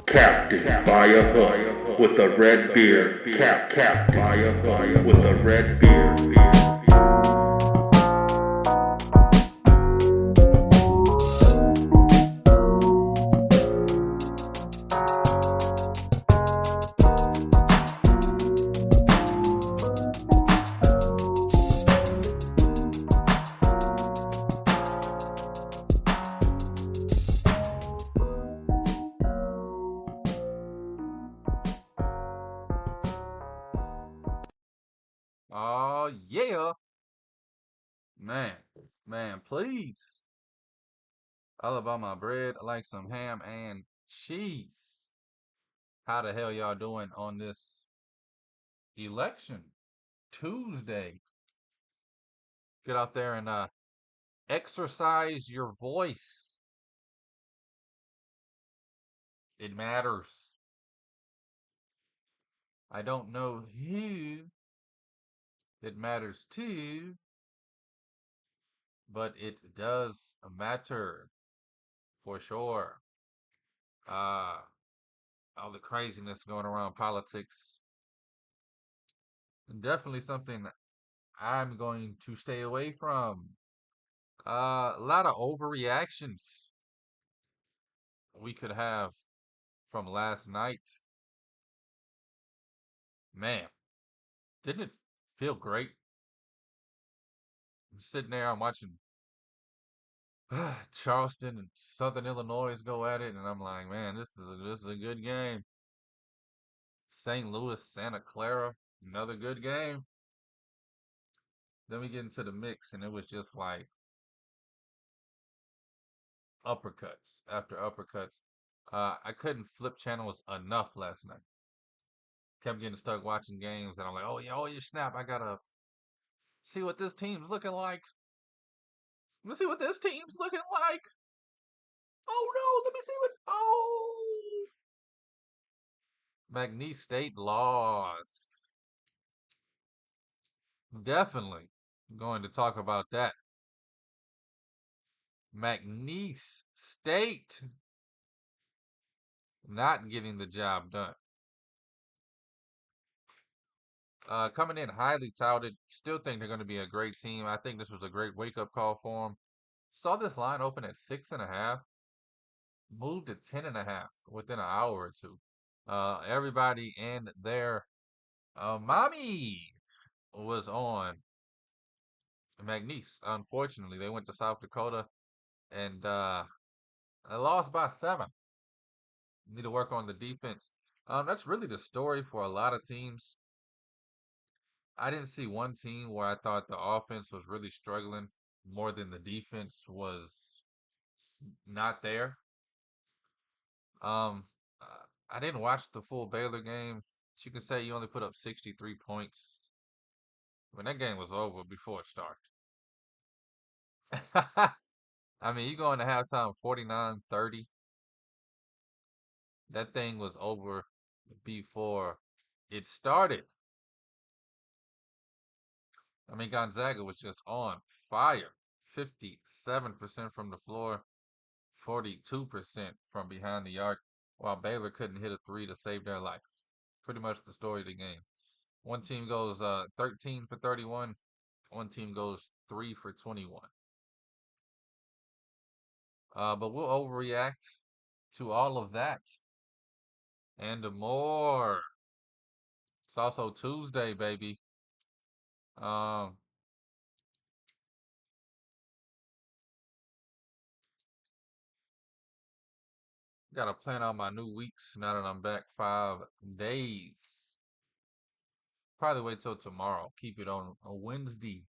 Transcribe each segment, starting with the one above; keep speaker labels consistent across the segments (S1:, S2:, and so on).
S1: Captain by a hook with a red beard. Captain by a hook with a red beard.
S2: Oh yeah, man, man, please. Alabama bread, I like some ham and cheese. How the hell y'all doing on this election Tuesday? Get out there and exercise your voice. It matters. I don't know who it matters to, but it does matter for sure. Uh, all the craziness going around politics, definitely something I'm going to stay away from. A lot of overreactions we could have from last night. Man, didn't it feel great? I'm sitting there, I'm watching Charleston and Southern Illinois go at it, and I'm like, man, this is a good game. St. Louis, Santa Clara, another good game. Then we get into the mix, and it was just like uppercuts after uppercuts. I couldn't flip channels enough last night. Kept getting stuck watching games, and I'm like, oh yeah, oh you snap! I gotta see what this team's looking like. Let's see what this team's looking like. Oh no, let me see what. Oh, McNeese State lost. Definitely going to talk about that. McNeese State not getting the job done. Coming in highly touted. Still think they're going to be a great team. I think this was a great wake up call for them. Saw this line open at 6.5. Moved to 10.5 within an hour or two. Everybody and their mommy was on McNeese. Unfortunately, they went to South Dakota and they lost by 7. Need to work on the defense. That's really the story for a lot of teams. I didn't see one team where I thought the offense was really struggling more than the defense was not there. Um, I didn't watch the full Baylor game. But you can say you only put up 63 points when that game was over before it started. I mean, you go into halftime 49-30. That thing was over before it started. I mean, Gonzaga was just on fire. 57% from the floor, 42% from behind the arc, while Baylor couldn't hit a three to save their life. Pretty much the story of the game. One team goes 13 for 31. One team goes 3 for 21. But we'll overreact to all of that and more. It's also Tuesday, baby. Um, Gotta plan out my new weeks now that I'm back 5 days. Probably wait till tomorrow. Keep it on a Wednesday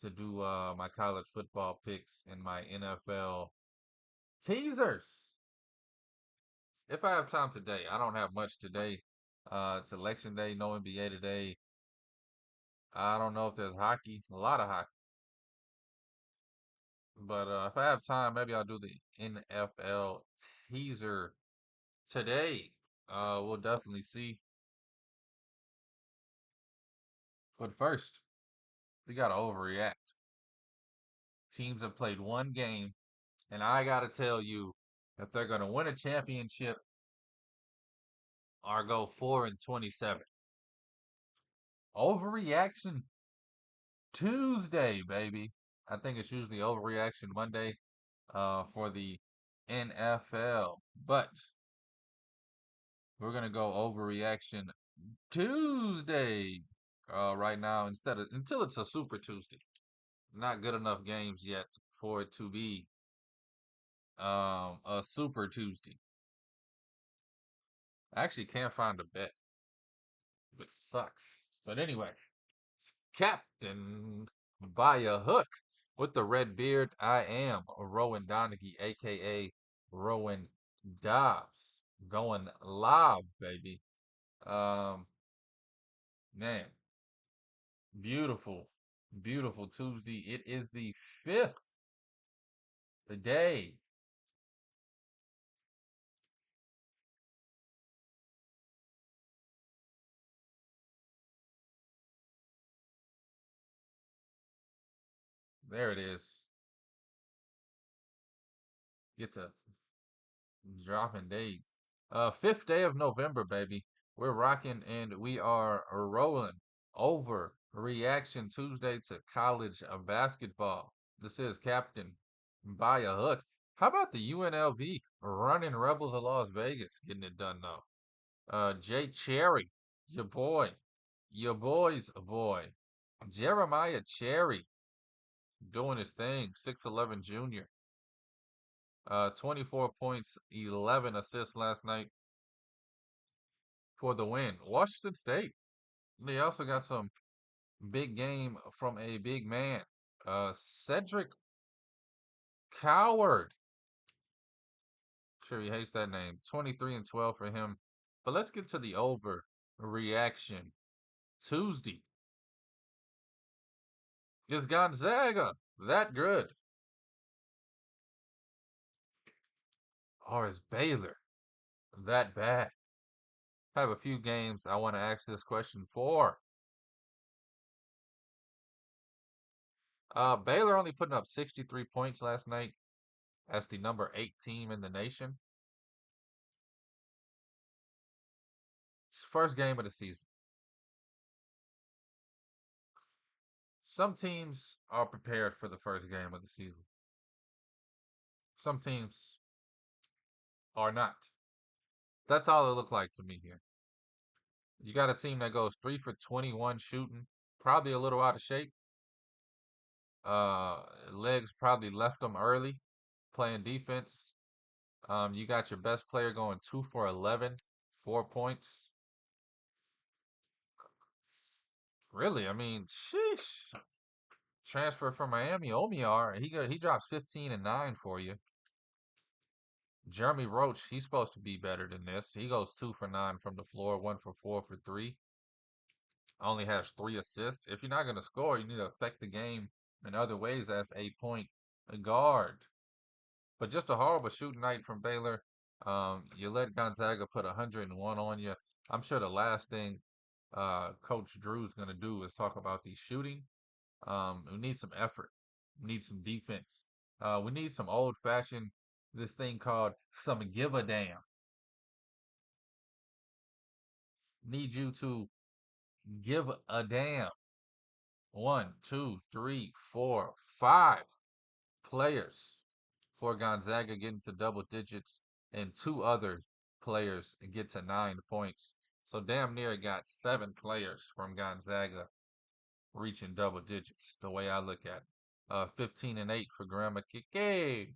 S2: to do my college football picks and my NFL teasers. If I have time today, I don't have much today. It's election day, no NBA today. I don't know if there's hockey, a lot of hockey. But if I have time, maybe I'll do the NFL teaser today. We'll definitely see. But first, we gotta overreact. Teams have played one game, and I gotta tell you, if they're gonna win a championship, or go 4-27. Overreaction Tuesday, baby. I think it's usually overreaction Monday for the NFL. But we're gonna go overreaction Tuesday right now until it's a Super Tuesday. Not good enough games yet for it to be a Super Tuesday. I actually can't find a bet. It sucks. But anyway, it's Captain by a hook with the red beard. I am Rowan Donaghy, aka Rowan Dobbs, going live, baby. Um, man, beautiful, beautiful Tuesday. It is the 5th day. There it is. Get to dropping days. 5th day of November, baby. We're rocking and we are rolling over Reaction Tuesday to college basketball. This is Captain by a hook. How about the UNLV running Rebels of Las Vegas getting it done though? Jay Cherry, your boy, your boy's boy, Jeremiah Cherry doing his thing. 6'11" junior. 24 points, 11 assists last night for the win. Washington State. They also got some big game from a big man. Cedric Coward. Sure he hates that name. 23 and 12 for him. But let's get to the over reaction. Tuesday. Is Gonzaga that good? Or is Baylor that bad? I have a few games I want to ask this question for. Baylor only putting up 63 points last night as the number 8 team in the nation. It's first game of the season. Some teams are prepared for the first game of the season. Some teams are not. That's all it looked like to me here. You got a team that goes 3 for 21 shooting, probably a little out of shape. Legs probably left them early playing defense. You got your best player going 2 for 11, 4 points. Really, I mean, sheesh. Transfer from Miami, Omiar, he drops 15 and 9 for you. Jeremy Roach, he's supposed to be better than this. He goes 2 for 9 from the floor, 1 for 4 for 3. Only has 3 assists. If you're not going to score, you need to affect the game in other ways as a point guard. But just a horrible shooting night from Baylor. You let Gonzaga put 101 on you. I'm sure the last thing Coach Drew's going to do is talk about the shooting. We need some effort. We need some defense. We need some old-fashioned, this thing called some give a damn. Need you to give a damn. 1, 2, 3, 4, 5 players for Gonzaga getting to double digits, and 2 other players get to 9 points. So damn near got 7 players from Gonzaga reaching double digits, the way I look at it. 15 and 8 for Grandma Kike.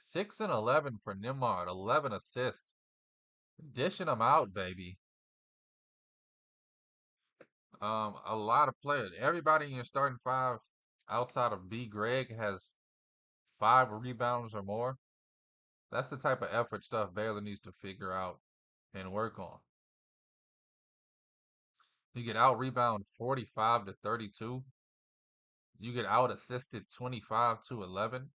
S2: 6 and 11 for Nimard. 11 assists. Dishing them out, baby. A lot of players. Everybody in your starting 5 outside of B. Greg has 5 rebounds or more. That's the type of effort stuff Baylor needs to figure out and work on. You get out rebound 45 to 32. You get out assisted 25 to 11.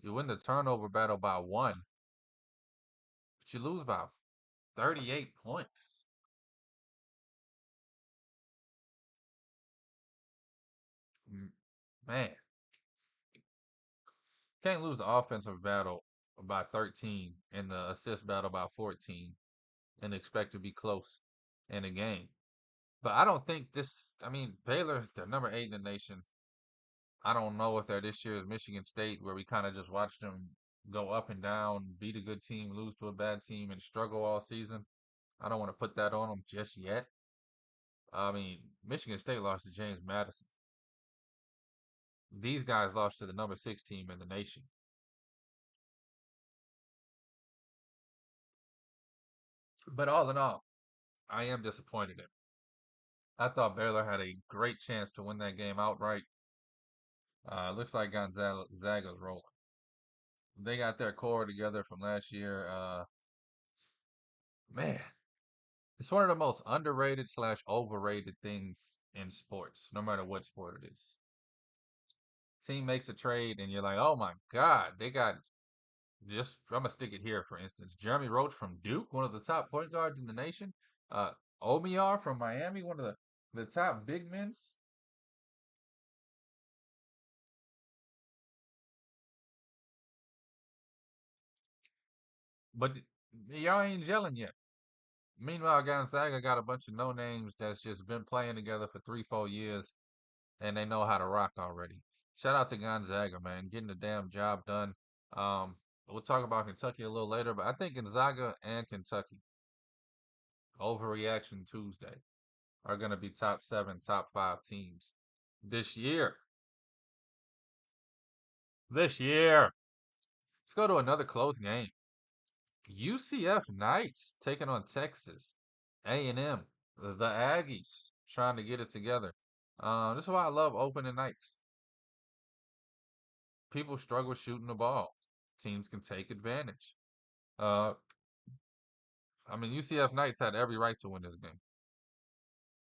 S2: You win the turnover battle by 1, but you lose by 38 points. Man, can't lose the offensive battle by 13 and the assist battle by 14 and expect to be close in a game. But I don't think this, I mean, Baylor, they're number 8 in the nation. I don't know if they're this year's Michigan State, where we kind of just watched them go up and down, beat a good team, lose to a bad team, and struggle all season. I don't want to put that on them just yet. I mean, Michigan State lost to James Madison. These guys lost to the number 6 team in the nation. But all in all, I am disappointed in. I thought Baylor had a great chance to win that game outright. Looks like Gonzaga's rolling. They got their core together from last year. Man, it's one of the most underrated slash overrated things in sports, no matter what sport it is. Team makes a trade and you're like, oh my God, they got just, I'm gonna stick it here for instance. Jeremy Roach from Duke, one of the top point guards in the nation. Uh Omiar from Miami, one of the top big men's. But y'all ain't gelling yet. Meanwhile, Gonzaga got a bunch of no names that's just been playing together for 3, 4 years and they know how to rock already. Shout out to Gonzaga, man, getting the damn job done. Um, we'll talk about Kentucky a little later, but I think Gonzaga and Kentucky, overreaction Tuesday, are going to be top 7, top 5 teams this year. This year. Let's go to another close game. UCF Knights taking on Texas A&M. The Aggies trying to get it together. This is why I love opening nights. People struggle shooting the ball. Teams can take advantage. Uh, I mean, UCF Knights had every right to win this game.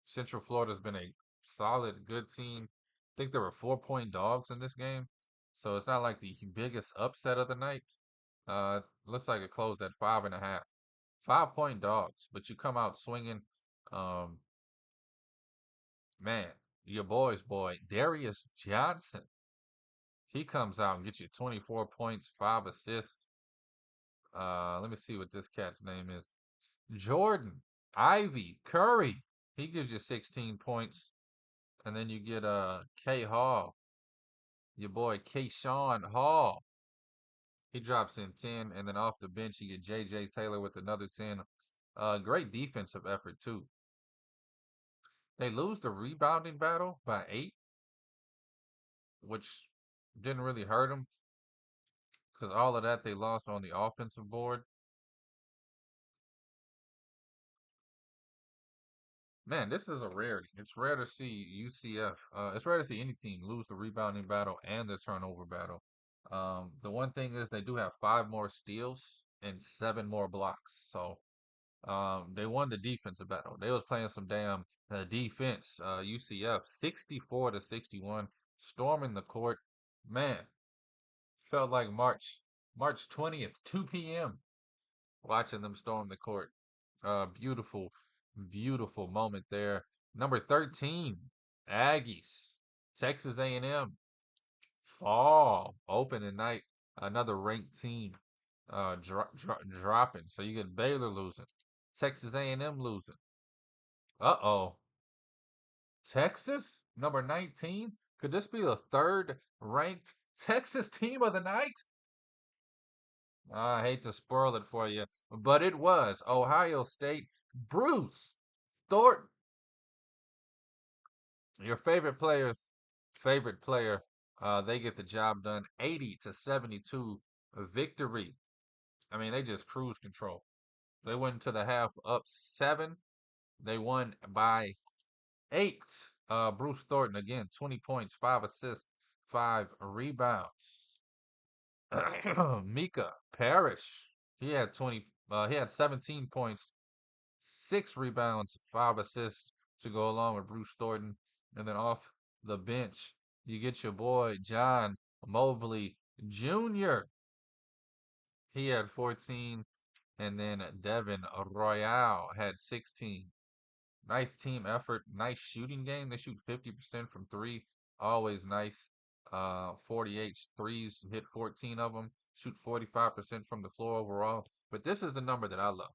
S2: Central Florida's been a solid, good team. I think there were 4-point dogs in this game, so it's not like the biggest upset of the night. Looks like it closed at 5.5. 5-point dogs, but you come out swinging. Um, man, your boy's boy, Darius Johnson. He comes out and gets you 24 points, 5 assists. Let me see what this cat's name is. Jordan, Ivy, Curry. He gives you 16 points. And then you get K Hall, your boy Kayshawn Hall. He drops in 10. And then off the bench, you get JJ Taylor with another 10. Great defensive effort, too. They lose the rebounding battle by 8, which didn't really hurt them because all of that they lost on the offensive board. Man, this is a rarity. It's rare to see UCF. It's rare to see any team lose the rebounding battle and the turnover battle. The one thing is they do have 5 more steals and 7 more blocks. So they won the defensive battle. They was playing some damn defense. UCF 64-61, storming the court. Man, felt like March 20th, 2 p.m. watching them storm the court. Beautiful, beautiful moment there. Number 13, Aggies, Texas A&M, fall opening night. Another ranked team dropping. So you get Baylor losing, Texas A&M losing. Uh-oh. Texas, number 19. Could this be the third ranked Texas team of the night? I hate to spoil it for you, but it was Ohio State. Bruce Thornton, your favorite player. They get the job done. 80-72 victory. I mean, they just cruise control. They went into the half up 7. They won by 8. Bruce Thornton again, 20 points, 5 assists, 5 rebounds. Mika Parrish, he had 20. He had 17 points, 6 rebounds, 5 assists to go along with Bruce Thornton. And then off the bench, you get your boy John Mobley Jr. He had 14, and then Devin Royale had 16. Nice team effort, nice shooting game. They shoot 50% from 3, always nice. 48 threes, hit 14 of them. shoot 45% from the floor overall. But this is the number that I love.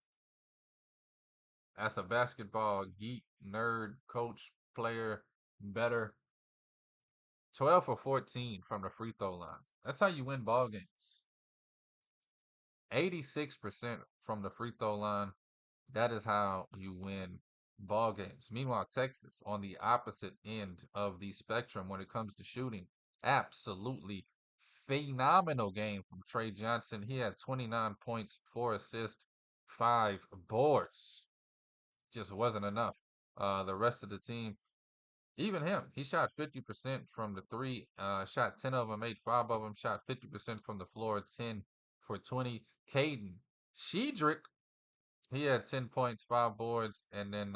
S2: As a basketball geek, nerd, coach, player, better, 12 for 14 from the free throw line. That's how you win ball games. 86% from the free throw line. That is how you win ball games. Meanwhile, Texas on the opposite end of the spectrum when it comes to shooting. Absolutely phenomenal game from Trey Johnson. He had 29 points, 4 assists, 5 boards. Just wasn't enough. The rest of the team, even him, he shot 50% from the three, shot 10 of them, made 5 of them, shot 50% from the floor, 10 for 20. Caden Shedrick, he had 10 points, 5 boards, and then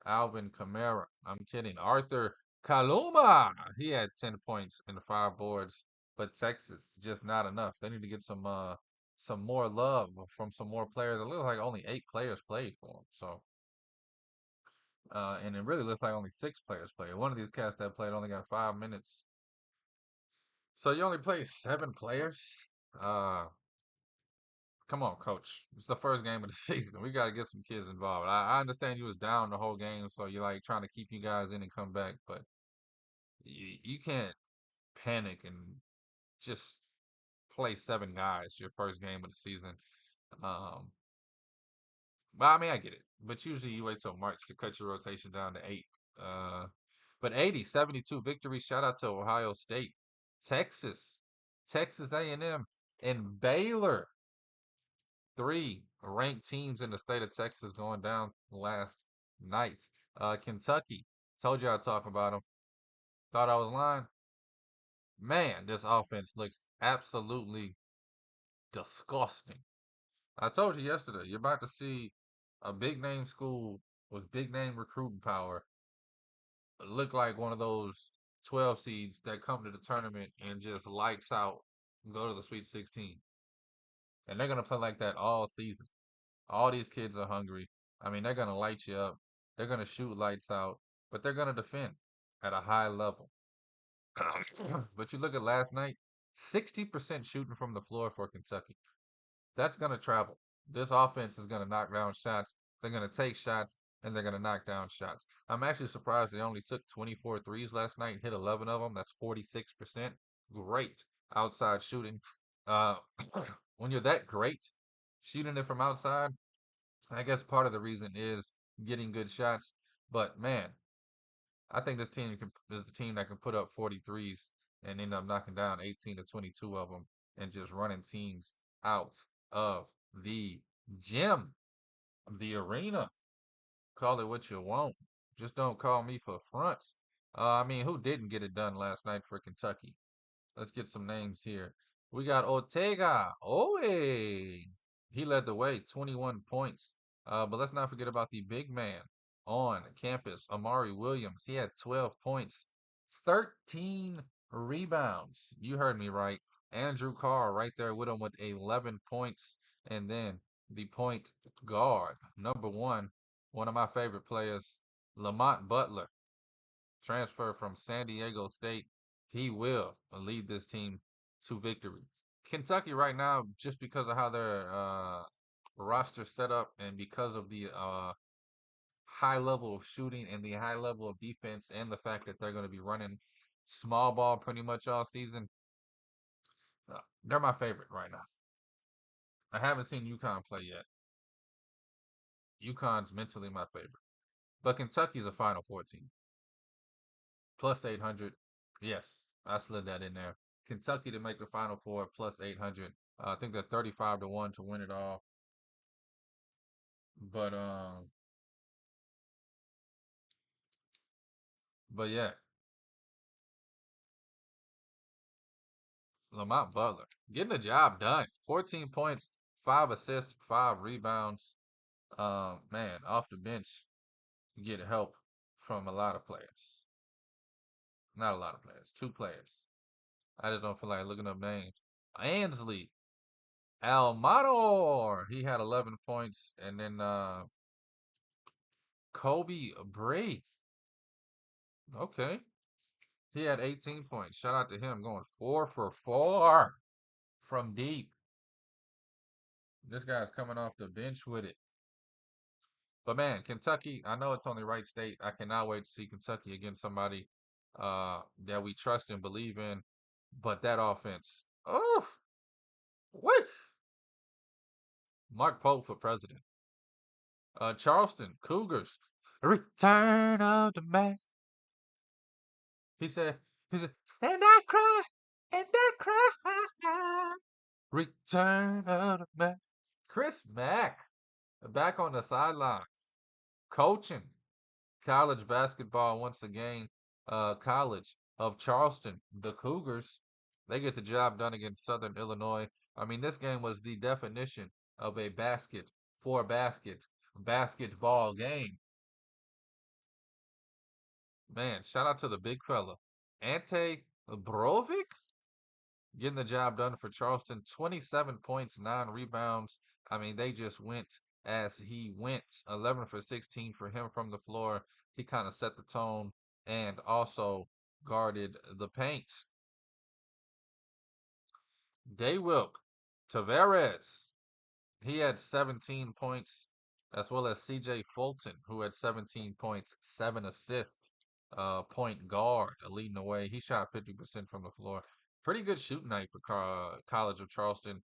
S2: Alvin Kamara. I'm kidding. Arthur Kaluma, he had 10 points and 5 boards, but Texas just not enough. They need to get some more love from some more players. It looks like only 8 players played for them. So and it really looks like only 6 players played. One of these cats that played only got 5 minutes. So you only play 7 players? Uh, Come on, coach. It's the first game of the season. We got to get some kids involved. I understand you was down the whole game, so you're like trying to keep you guys in and come back, but you can't panic and just play 7 guys your first game of the season. Um, but I mean, I get it. But usually you wait till March to cut your rotation down to 8. Uh, but 80-72 victory. Shout out to Ohio State, Texas, Texas A&M, and Baylor. 3 ranked teams in the state of Texas going down last night. Kentucky, told you I'd talk about them. Thought I was lying. Man, this offense looks absolutely disgusting. I told you yesterday, you're about to see a big name school with big name recruiting power look like one of those 12 seeds that come to the tournament and just lights out, go to the Sweet 16. And they're going to play like that all season. All these kids are hungry. I mean, they're going to light you up. They're going to shoot lights out, but they're going to defend at a high level. But you look at last night, 60% shooting from the floor for Kentucky. That's going to travel. This offense is going to knock down shots. They're going to take shots, and they're going to knock down shots. I'm actually surprised they only took 24 threes last night, hit 11 of them. That's 46%. Great outside shooting. Uh, when you're that great shooting it from outside, I guess part of the reason is getting good shots. But man, I think this team is a team that can put up 43s and end up knocking down 18 to 22 of them and just running teams out of the gym, the arena. Call it what you want. Just don't call me for fronts. I mean, who didn't get it done last night for Kentucky? Let's get some names here. We got Ortega. Oh, he led the way, 21 points. But let's not forget about the big man on campus, Amari Williams. He had 12 points, 13 rebounds. You heard me right. Andrew Carr right there with him with 11 points. And then the point guard, number one of my favorite players, Lamont Butler, transfer from San Diego State. He will lead this team to victory. Kentucky right now, just because of how their roster set up and because of the high level of shooting and the high level of defense and the fact that they're going to be running small ball pretty much all season, they're my favorite right now. I haven't seen UConn play yet. UConn's mentally my favorite. But Kentucky's a Final Four team. Plus 800. Yes, I slid that in there. Kentucky to make the Final Four plus 800. I think they're 35 to 1 to win it all. But but yeah, Lamont Butler getting the job done. 14 points, 5 assists, 5 rebounds. Man, off the bench, you get help from a lot of players. Not a lot of players, 2 players. I just don't feel like looking up names. Ansley Almador, he had 11 points, and then Kobe Bray. Okay. He had 18 points. Shout out to him going 4 for 4 from deep. This guy's coming off the bench with it. But man, Kentucky, I know it's only Wright State. I cannot wait to see Kentucky against somebody that we trust and believe in. But that offense, oh, what? Mark Pope for president. Charleston Cougars, return of the Mac. He said, and I cry, and I cry. Return of the Mac. Chris Mack back on the sidelines, coaching college basketball once again. College of Charleston, the Cougars, they get the job done against Southern Illinois. I mean, this game was the definition of a basket for basket basketball game. Man, shout out to the big fella. Ante Brovic getting the job done for Charleston. 27 points, 9 rebounds. I mean, they just went as he went. 11 for 16 for him from the floor. He kind of set the tone and also guarded the paint. Daywilk Tavares, he had 17 points, as well as CJ Fulton, who had 17 points, 7 assists. Point guard leading the way. He shot 50% from the floor. Pretty good shooting night for College of Charleston.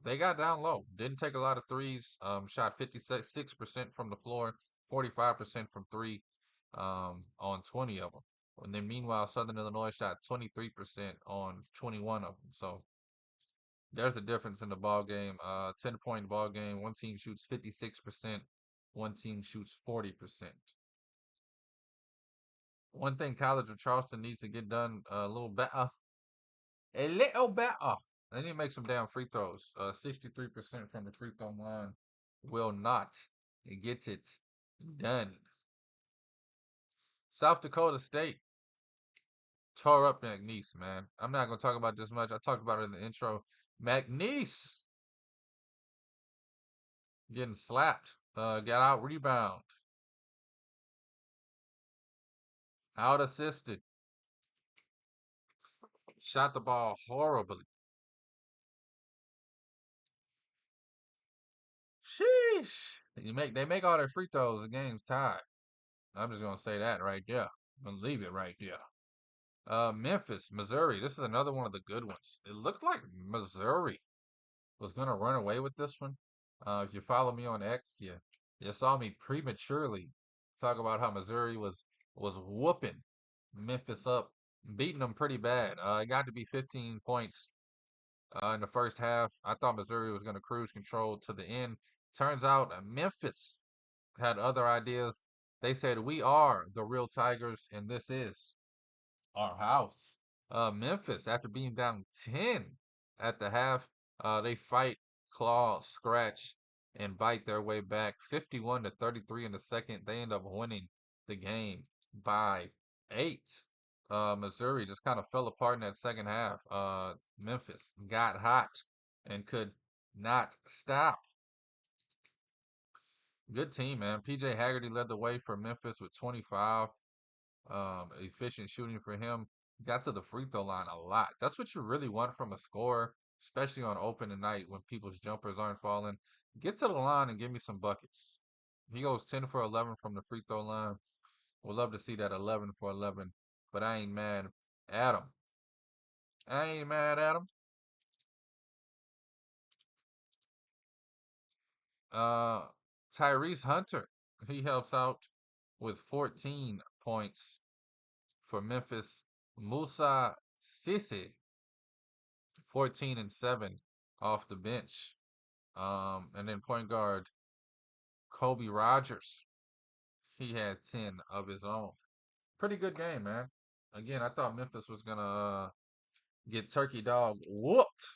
S2: They got down low. Didn't take a lot of threes. Shot 56% from the floor, 45% from three on 20 of them. And then meanwhile, Southern Illinois shot 23% on 21 of them. So there's the difference in the ball game. 10-point ball game. One team shoots 56%. One team shoots 40%. One thing College of Charleston needs to get done a little better. A little better. They need to make some damn free throws. 63% from the free throw line will not get it done. South Dakota State tore up McNeese, man. I'm not going to talk about this much. I talked about it in the intro. McNeese getting slapped. Got out rebound. Out assisted. Shot the ball horribly. Sheesh. They make all their free throws, the game's tied. I'm just gonna say that right there. I'm gonna leave it right there. Memphis, Missouri. This is another one of the good ones. It looked like Missouri was gonna run away with this one. If you follow me on X, you saw me prematurely talk about how Missouri was whooping Memphis up, beating them pretty bad. It got to be 15 points in the first half. I thought Missouri was gonna cruise control to the end. Turns out Memphis had other ideas. They said, we are the real Tigers, and this is our house. Memphis, after being down 10 at the half, they fight, claw, scratch, and bite their way back. 51-33 in the second. They end up winning the game by 8. Missouri just kind of fell apart in that second half. Memphis got hot and could not stop. Good team, man. PJ Haggerty led the way for Memphis with 25. Efficient shooting for him. Got to the free throw line a lot. That's what you really want from a scorer, especially on opening night when people's jumpers aren't falling. Get to the line and give me some buckets. He goes 10 for 11 from the free throw line. Would love to see that 11 for 11, but I ain't mad at him. I ain't mad at him. Tyrese Hunter, he helps out with 14 points for Memphis. Musa Sisi, 14 and 7 off the bench. And then point guard Kobe Rogers, he had 10 of his own. Pretty good game, man. Again, I thought Memphis was gonna get turkey dog whooped.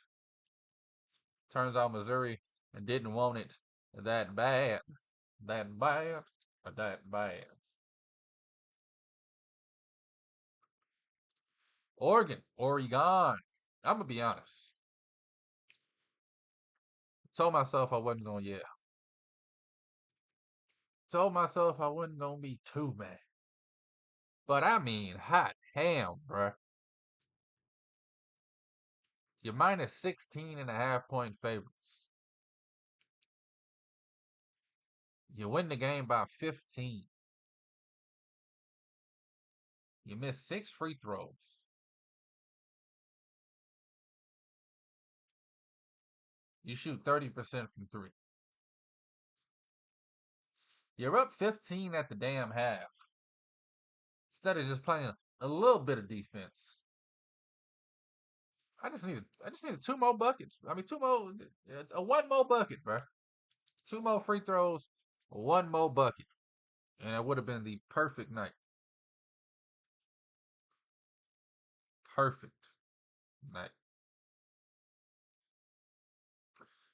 S2: Turns out Missouri didn't want it that bad. That bad or that bad. Oregon. I'm gonna be honest. Told myself I wasn't gonna yell. Told myself I wasn't gonna be too mad. But I mean hot ham, bruh. You're minus 16.5 point favorites. You win the game by 15. You miss 6 free throws. You shoot 30% from 3. You're up 15 at the damn half. Instead of just playing a little bit of defense. I just needed 2 more buckets. I mean, 2 more, one more bucket, bro. 2 more free throws, 1 more bucket, and it would have been the perfect night. Perfect night.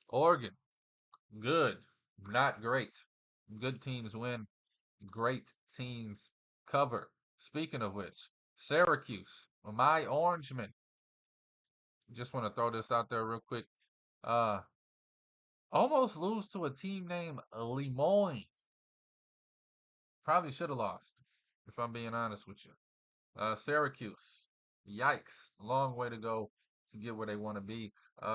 S2: Oregon, good, not great. Good teams win. Great teams cover. Speaking of which, Syracuse, my Orangemen. Just want to throw this out there real quick. Uh, almost lose to a team named Lemoyne. Probably should have lost, if I'm being honest with you. Syracuse, yikes, long way to go to get where they want to be.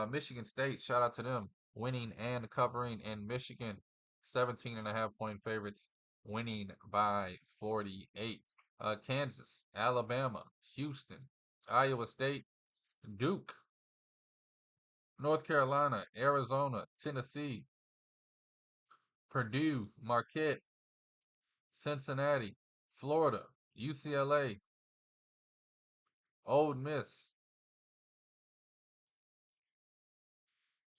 S2: Michigan State, shout out to them, winning and covering in Michigan, 17.5 point favorites, winning by 48. Kansas, Alabama, Houston, Iowa State, Duke, North Carolina, Arizona, Tennessee, Purdue, Marquette, Cincinnati, Florida, UCLA, Ole Miss,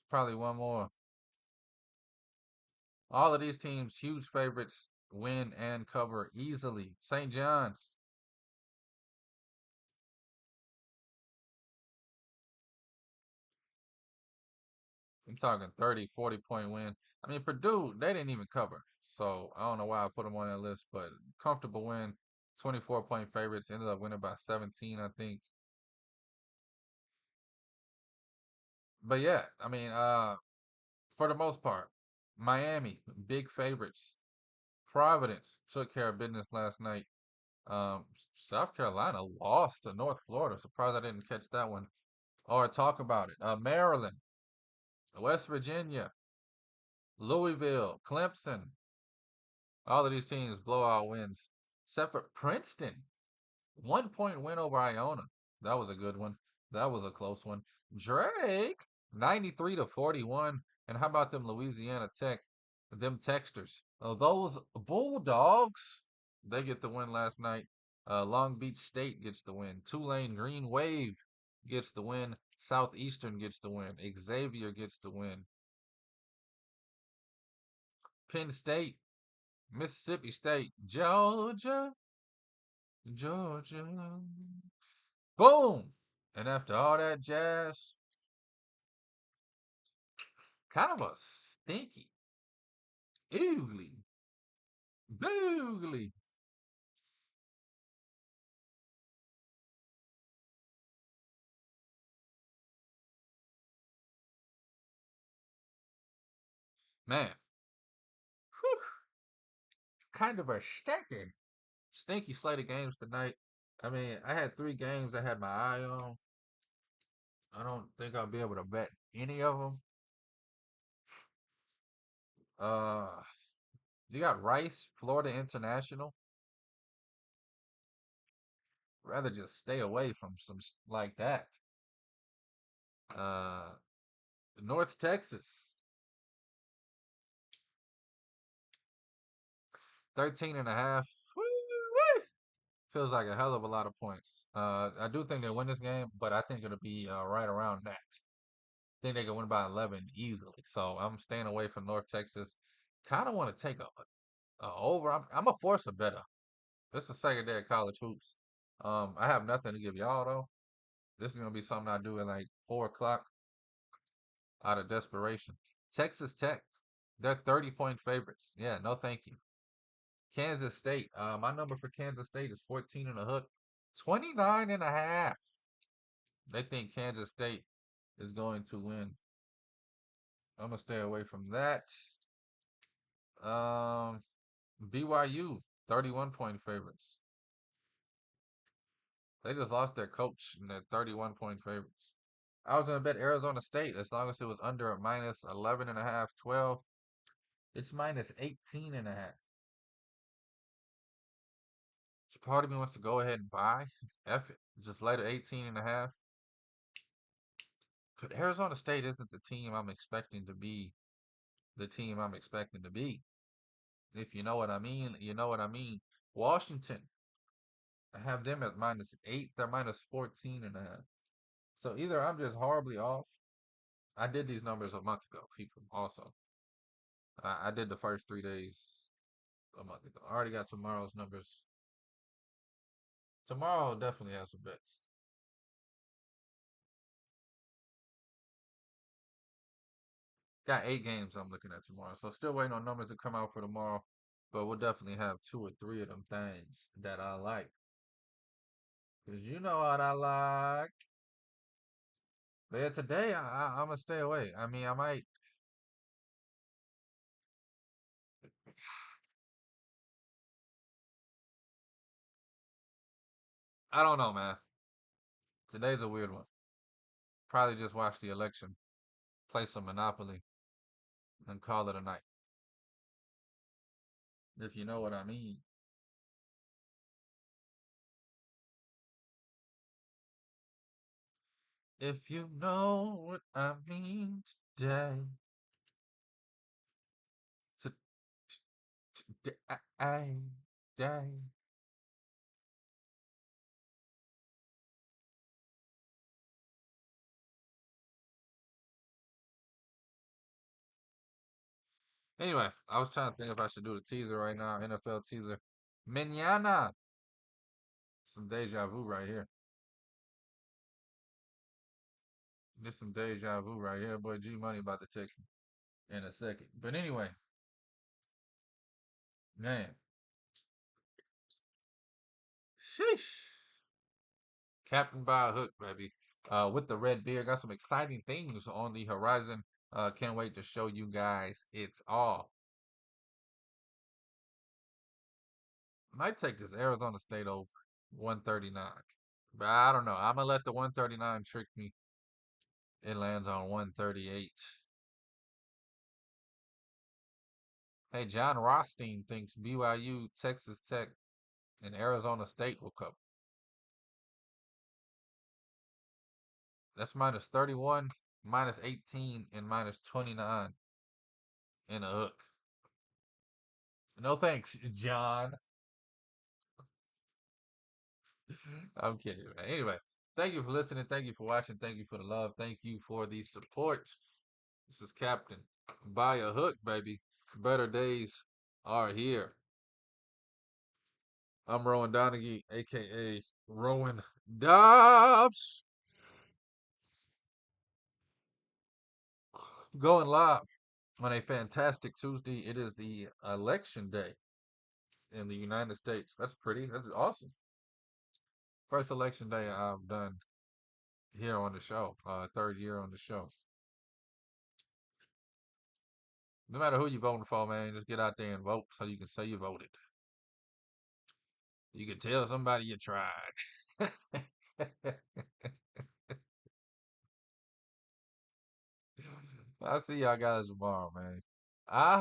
S2: probably one more. All of these teams, huge favorites, win and cover easily. St. John's, I'm talking 30, 40 point win. I mean, Purdue, they didn't even cover. So I don't know why I put them on that list, but comfortable win. 24 point favorites, ended up winning by 17, I think. But yeah, I mean, for the most part, Miami, big favorites. Providence took care of business last night. South Carolina lost to North Florida. Surprised I didn't catch that one or talk about it. Maryland, West Virginia, Louisville, Clemson. All of these teams blowout wins, except for Princeton. 1 point win over Iona. That was a good one. That was a close one. Drake, 93 to 41. And how about them Louisiana Tech, them Texters? Those Bulldogs, they get the win last night. Long Beach State gets the win. Tulane Green Wave gets the win. Southeastern gets the win. Xavier gets the win. Penn State, Mississippi State, Georgia, Georgia. Boom! And after all that jazz, kind of a stinky, oogly, boogly. Man, whew, kind of a stinky slate of games tonight. I mean, I had 3 games I had my eye on. I don't think I'll be able to bet any of them. Uh, you got Rice, Florida International. Rather just stay away from some like that. Uh, North Texas, 13.5. Feels like a hell of a lot of points. I do think they win this game, but I think it'll be right around that. I think they can win by 11 easily. So I'm staying away from North Texas. Kind of want to take a over. I'm a force a better. This is the second day of college hoops. I have nothing to give y'all though. This is gonna be something I do at like 4 o'clock out of desperation. Texas Tech, they're 30 point favorites. Yeah, no thank you. Kansas State. My number for Kansas State is 14 and a hook. 29.5. They think Kansas State is going to win. I'm gonna stay away from that. Um, BYU, 31 point favorites. They just lost their coach and they're 31 point favorites. I was gonna bet Arizona State as long as it was under a minus 11 and a half, 12. It's minus 18 and a half. So part of me wants to go ahead and buy. F it. Just let it 18 and a half. But Arizona State isn't the team I'm expecting to be the team I'm expecting to be. If you know what I mean, you know what I mean. Washington, I have them at minus 8. They're minus 14 and a half. So either I'm just horribly off. I did these numbers a month ago, people, also. I did the first 3 days a month ago. I already got tomorrow's numbers. Tomorrow definitely has some bets. Got 8 games I'm looking at tomorrow. So still waiting on numbers to come out for tomorrow. But we'll definitely have 2 or 3 of them things that I like. Because you know what I like. But yeah, today I'm going to stay away. I mean, I might. I don't know, man. Today's a weird one. Probably just watch the election, play some Monopoly, and call it a night. If you know what I mean. If you know what I mean today. Today. Anyway, I was trying to think if I should do the teaser right now, NFL teaser. Manana. Some deja vu right here. This some deja vu right here. Boy, G Money about to text me in a second. But anyway, man. Sheesh. Captain by a hook, baby. With the red beard, got some exciting things on the horizon. Can't wait to show you guys it's all. Might take this Arizona State over 139. But I don't know. I'm gonna let the 139 trick me. It lands on 138. Hey, John Rothstein thinks BYU, Texas Tech, and Arizona State will cover. That's minus 31, minus 18, and minus 29 in a hook. No thanks, John. I'm kidding, man. Anyway, thank you for listening. Thank you for watching. Thank you for the love. Thank you for the support. This is Captain by a hook, baby. Better days are here. I'm Rowan Donaghy, aka Rowan Dobbs. Going live on a fantastic Tuesday. It is the election day in the United States. That's pretty. That's awesome. First election day I've done here on the show. Third year on the show. No matter who you're voting for, man, just get out there and vote so you can say you voted. You can tell somebody you tried. I'll see y'all guys tomorrow, man. I